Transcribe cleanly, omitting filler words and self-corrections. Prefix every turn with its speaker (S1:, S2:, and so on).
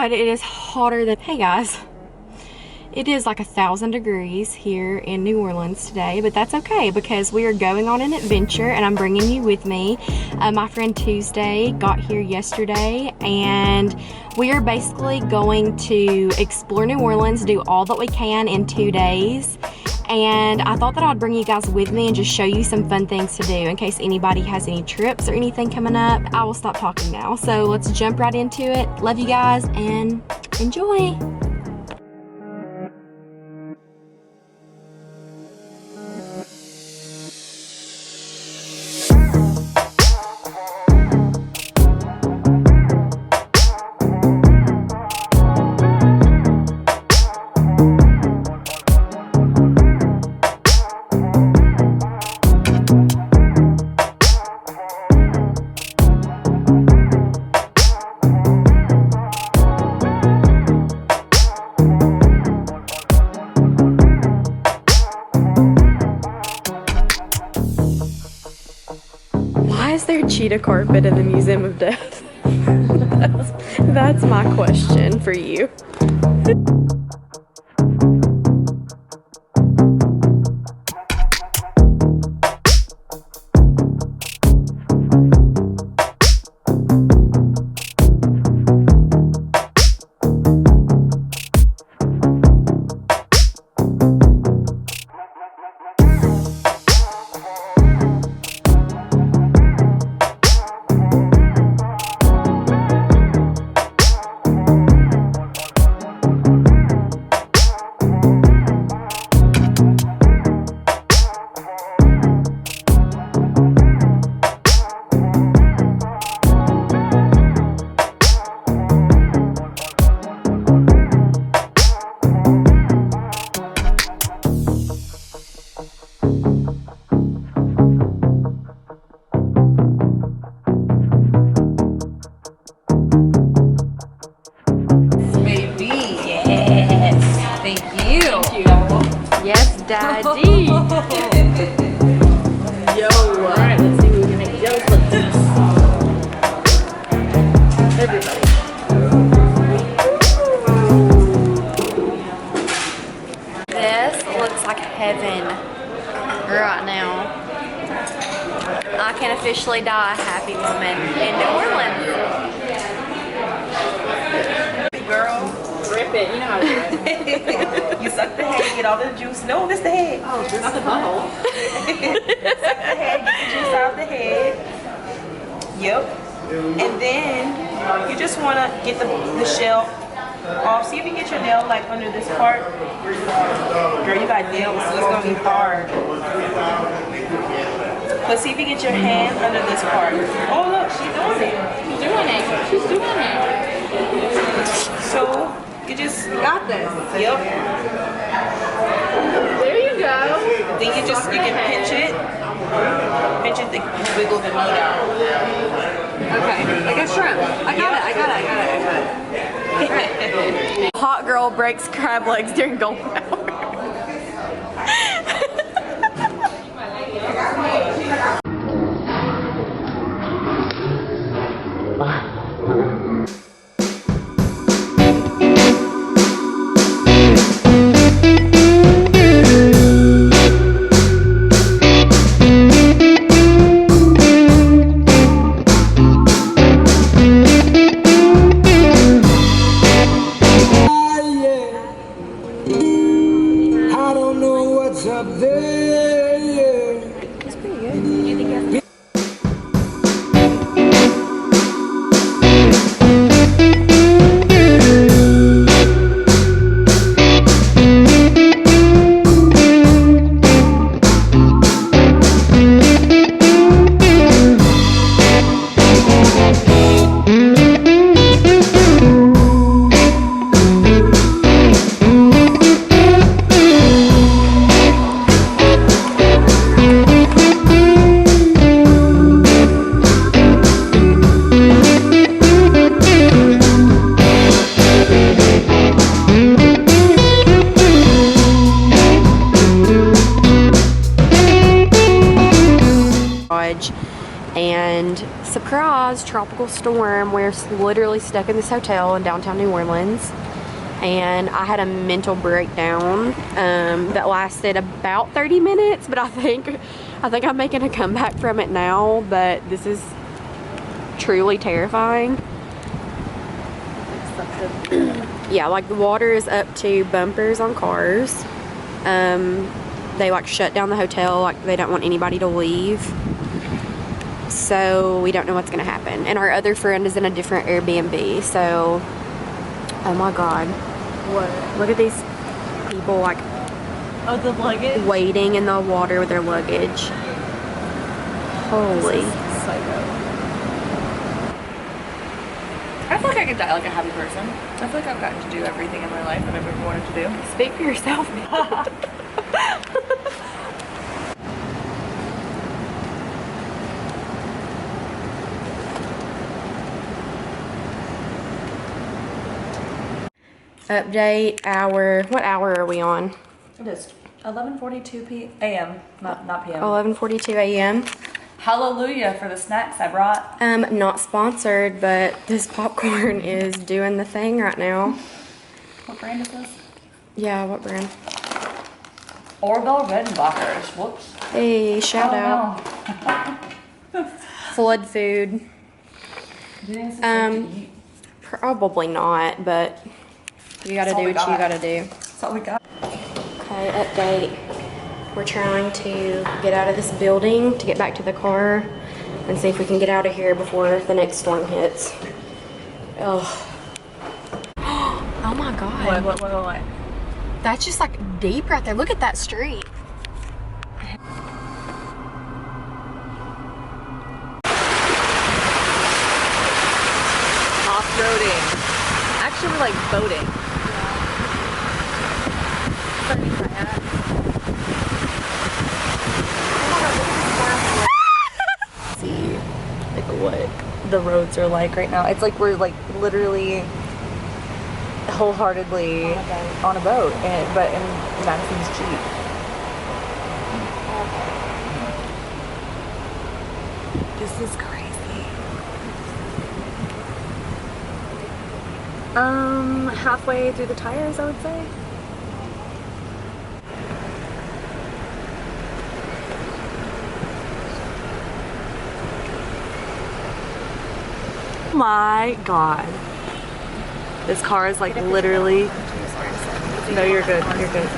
S1: God, it is hotter than, hey guys. It is like 1,000 degrees here in New Orleans today, but that's okay because we are going on an adventure and I'm bringing you with me. My friend Tuesday got here yesterday and we are basically going to explore New Orleans, do all that we can in 2 days. And I thought that I'd bring you guys with me and just show you some fun things to do in case anybody has any trips or anything coming up. I will stop talking now. So let's jump right into it. Love you guys and enjoy. Is there cheetah carpet in the Museum of Death? That's my question for you. Daddy! Yo! Alright, let's see what we can make. Yo, look this! Everybody. This looks like heaven right now. I can officially die a happy woman in New Orleans.
S2: Girl.
S1: Rip it, you know how to do
S2: it. You suck the head, get all the juice. No, this the head.
S1: Oh, this is the butthole.
S2: Suck the head, get the juice out of the head. Yep. And then you just want to get the shell off. See if you get your nail like under this part. Girl, you got nails, so it's going to be hard. But see if you get your hand under this part. Oh, look, she's doing it.
S1: She's doing it. She's doing it.
S2: So, you just
S1: got this.
S2: Yep.
S1: There you go.
S2: Then you can pinch it, wiggle the meat out.
S1: Okay, like a shrimp. I got it. Hot girl breaks crab legs during golden hour. And surprise, tropical storm. We're literally stuck in this hotel in downtown New Orleans. And I had a mental breakdown that lasted about 30 minutes, but I think I'm making a comeback from it now. But this is truly terrifying. Yeah, like the water is up to bumpers on cars. They like shut down the hotel, like they don't want anybody to leave. So we don't know what's gonna happen. And our other friend is in a different Airbnb, so oh my god.
S3: What?
S1: Look at these people like
S3: The luggage?
S1: wading in the water with their luggage. Holy.
S3: Psycho. I feel like I could die like a happy person. I feel like I've gotten to do everything in my life that I've ever wanted to do.
S1: Speak for yourself. Update hour. What hour are we on?
S3: It is 11:42 a.m. Not p.m.
S1: 11:42 a.m.
S3: Hallelujah for the snacks I brought.
S1: Not sponsored, but this popcorn is doing the thing right now.
S3: What brand is this?
S1: Yeah, what brand?
S3: Orville Redenbachers. Whoops.
S1: Hey, shout out.
S3: No.
S1: Flood food.
S3: Probably
S1: Probably not, but you gotta
S3: That's all
S1: do
S3: we
S1: what you
S3: got.
S1: gotta do.
S3: That's all we got.
S1: Okay, update. We're trying to get out of this building to get back to the car and see if we can get out of here before the next storm hits. Oh. Oh my god.
S3: What?
S1: That's just like deep right there. Look at that street.
S3: Off-roading. Actually, we're like boating. See, like what the roads are like right now. It's like we're like literally wholeheartedly on a boat, but in Madison's Jeep. This is crazy. Halfway through the tires, I would say. Oh my god. This car is like literally. No, you're good. You're good.